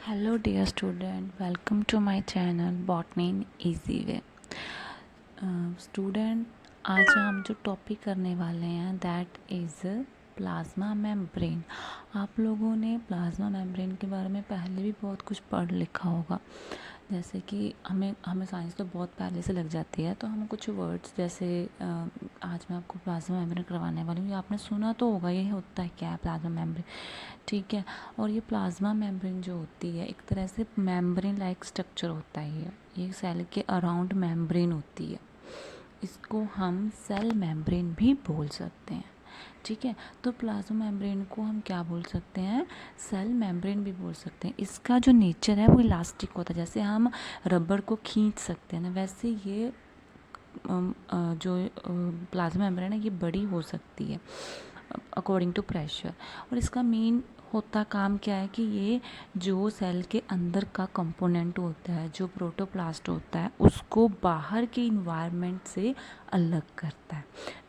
Hello dear student, welcome to my channel Botany in Easy Way. Student आज हम जो topic करने वाले हैं दैट इज़ प्लाज्मा मेम्ब्रेन। आप लोगों ने प्लाज्मा मेम्ब्रेन के बारे में पहले भी बहुत कुछ पढ़ लिखा होगा, जैसे कि हमें साइंस तो बहुत पहले से लग जाती है, तो हम कुछ वर्ड्स जैसे आज मैं आपको प्लाज्मा मेम्ब्रेन करवाने वाली हूँ। ये आपने सुना तो होगा, ये होता है क्या है प्लाज्मा मेम्ब्रेन, ठीक है। और ये प्लाज्मा मेम्ब्रेन जो होती है एक तरह से मेम्ब्रेन लाइक स्ट्रक्चर होता है। ये सेल के अराउंड मेम्ब्रेन होती है, इसको हम सेल मेम्ब्रेन भी बोल सकते हैं, ठीक है। तो प्लाज्मा मेम्ब्रेन को हम क्या बोल सकते हैं, सेल मेम्ब्रेन भी बोल सकते हैं। इसका जो नेचर है वो इलास्टिक होता है, जैसे हम रबर को खींच सकते हैं ना, वैसे ये जो प्लाज्मा मेम्ब्रेन है ये बड़ी हो सकती है अकॉर्डिंग टू प्रेशर। और इसका मेन होता काम क्या है कि ये जो सेल के अंदर का कंपोनेंट होता है, जो प्रोटोप्लास्ट होता है, उसको बाहर के इन्वायरमेंट से अलग करता है,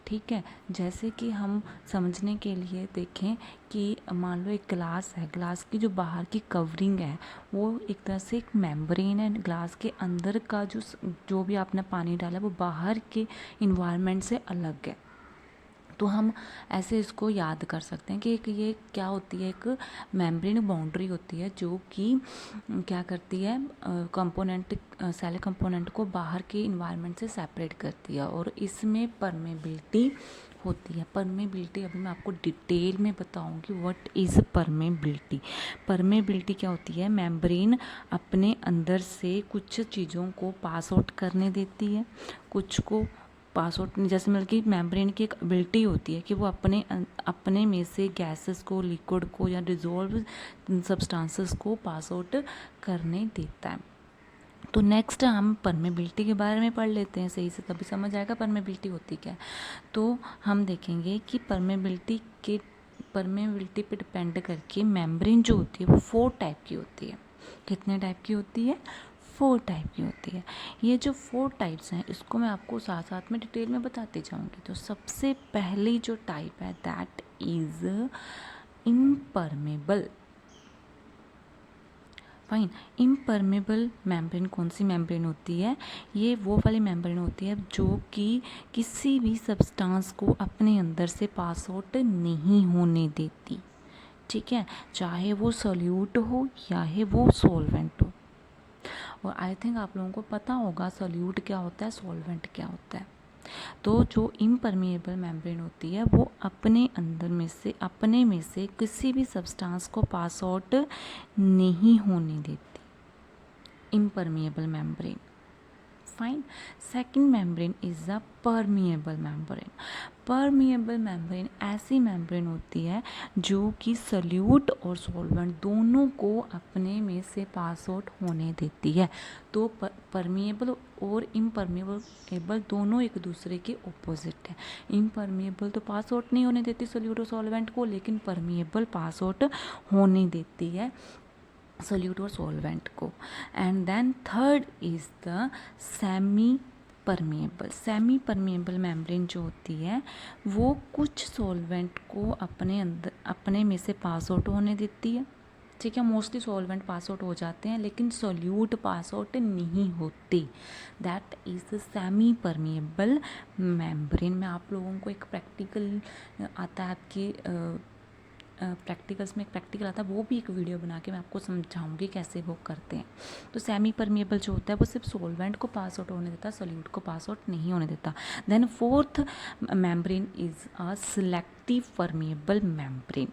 ठीक है। जैसे कि हम समझने के लिए देखें कि मान लो एक ग्लास है, ग्लास की जो बाहर की कवरिंग है वो एक तरह से एक मेम्ब्रेन है। ग्लास के अंदर का जो भी आपने पानी डाला है वो बाहर के इन्वायरमेंट से अलग है। तो हम ऐसे इसको याद कर सकते हैं कि एक ये क्या होती है, एक मेम्ब्रेन बाउंड्री होती है जो कि क्या करती है, कंपोनेंट सेल कंपोनेंट को बाहर के इन्वायरमेंट से सेपरेट करती है। और इसमें परमेबिलिटी होती है। परमेबिलिटी अभी मैं आपको डिटेल में बताऊंगी व्हाट इज़ परमेबिलिटी। परमेबिलिटी क्या होती है, मेम्ब्रेन अपने अंदर से कुछ चीज़ों को पास आउट करने देती है, कुछ को पास आउट, जैसे मतलब कि मेम्ब्रेन की एक एबिलिटी होती है कि वो अपने में से गैसेस को, लिक्विड को या डिजोल्व सब्सटेंसेस को पास आउट करने देता है। तो नेक्स्ट हम परमेबिलिटी के बारे में पढ़ लेते हैं सही से, तभी समझ आएगा परमेबिलिटी होती क्या है। तो हम देखेंगे कि परमेबिलिटी पे डिपेंड करके मेम्ब्रेन जो होती है वो 4 टाइप की होती है। कितने टाइप की होती है, 4 टाइप की होती है। ये जो 4 टाइप्स हैं इसको मैं आपको साथ साथ में डिटेल में बताती जाऊंगी। तो सबसे पहली जो टाइप है that is impermeable. Fine. Impermeable membrane कौन सी मेम्ब्रेन होती है, ये वो वाली मेम्ब्रेन होती है जो कि किसी भी सब्सटेंस को अपने अंदर से पास आउट नहीं होने देती, ठीक है, चाहे वो सोल्यूट हो या वो सॉल्वेंट हो। और आई थिंक आप लोगों को पता होगा सोल्यूट क्या होता है, सॉल्वेंट क्या होता है। तो जो इम्परमिएबल मेम्ब्रेन होती है वो अपने में से किसी भी सब्सटेंस को पास आउट नहीं होने देती, impermeable membrane. Fine. Second membrane is a permeable membrane. Permeable membrane ऐसी मेम्ब्रेन होती है जो कि सल्यूट और सॉल्वेंट दोनों को अपने में से पास आउट होने देती है। तो परमिएबल और इम्परमिएबल दोनों एक दूसरे के ऑपोजिट है। इम्परमिएबल तो पास आउट नहीं होने देती सल्यूट और सॉल्वेंट को, लेकिन परमिएबल पास आउट होने देती है सोल्यूट और सॉल्वेंट को। And then third is the semi permeable. Semi permeable membrane जो होती है वो कुछ सॉल्वेंट को अपने में से पास आउट होने देती है, ठीक है। मोस्टली सॉल्वेंट पास आउट हो जाते हैं लेकिन सोल्यूट पास आउट नहीं होते। That is semi permeable membrane. मैं आप लोगों को एक प्रैक्टिकल आता है आपकी प्रैक्टिकल्स में एक प्रैक्टिकल आता है, वो भी एक वीडियो बना के मैं आपको समझाऊंगी कैसे वो करते हैं। तो सेमी परमिएबल जो होता है वो सिर्फ सॉल्वेंट को पास आउट होने देता है, सोल्यूट को पास आउट नहीं होने देता। Then fourth membrane is a selective permeable membrane,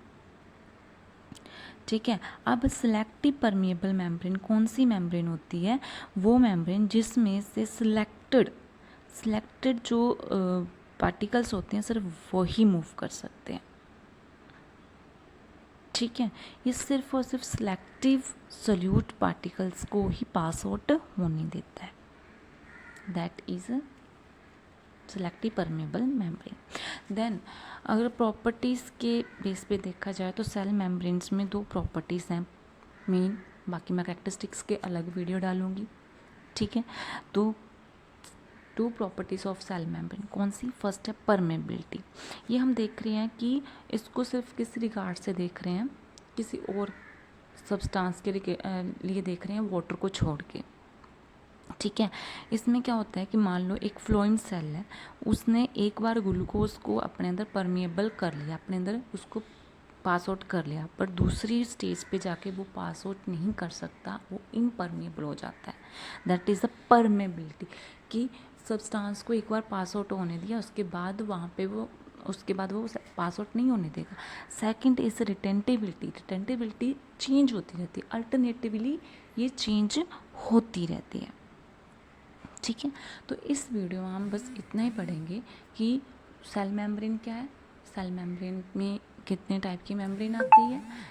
ठीक है। अब सिलेक्टिव परमिएबल मेम्ब्रेन कौन सी मेम्ब्रेन होती है, वो मेम्ब्रेन जिसमें से सिलेक्टेड जो पार्टिकल्स होते हैं सिर्फ वही मूव कर सकते हैं, ठीक है। ये सिर्फ और सिर्फ सिलेक्टिव सोल्यूट पार्टिकल्स को ही पास आउट होने देता है। That is selective permeable membrane. Then अगर प्रॉपर्टीज़ के बेस पे देखा जाए तो सेल मेम्ब्रेन्स में 2 प्रॉपर्टीज़ हैं मेन, बाकी मैं कैरेक्टरिस्टिक्स के अलग वीडियो डालूंगी, ठीक है। तो 2 प्रॉपर्टीज़ ऑफ सेल मेम्ब्रेन कौन सी, फर्स्ट है परमेबिलिटी। ये हम देख रहे हैं कि इसको सिर्फ किस रिगार्ड से देख रहे हैं, किसी और सब्सटेंस के लिए देख रहे हैं वाटर को छोड़ के, ठीक है। इसमें क्या होता है कि मान लो एक फ्लोएम सेल है, उसने एक बार ग्लूकोज को अपने अंदर परमिएबल कर लिया, अपने अंदर उसको पास आउट कर लिया, पर दूसरी स्टेज पे जाके वो पास आउट नहीं कर सकता, वो इम्परमिएबल हो जाता है। दैट इज़ द परमेबिलिटी, कि सब्सटेंस को एक बार पास आउट होने दिया, उसके बाद वो पास आउट नहीं होने देगा। Second is retentivity. Retentivity change होती रहती है, अल्टरनेटिवली ये चेंज होती रहती है, ठीक है। तो इस वीडियो में हम बस इतना ही पढ़ेंगे कि सेल मेम्ब्रेन क्या है, सेल मेम्ब्रेन में कितने टाइप की मेम्ब्रेन आती है,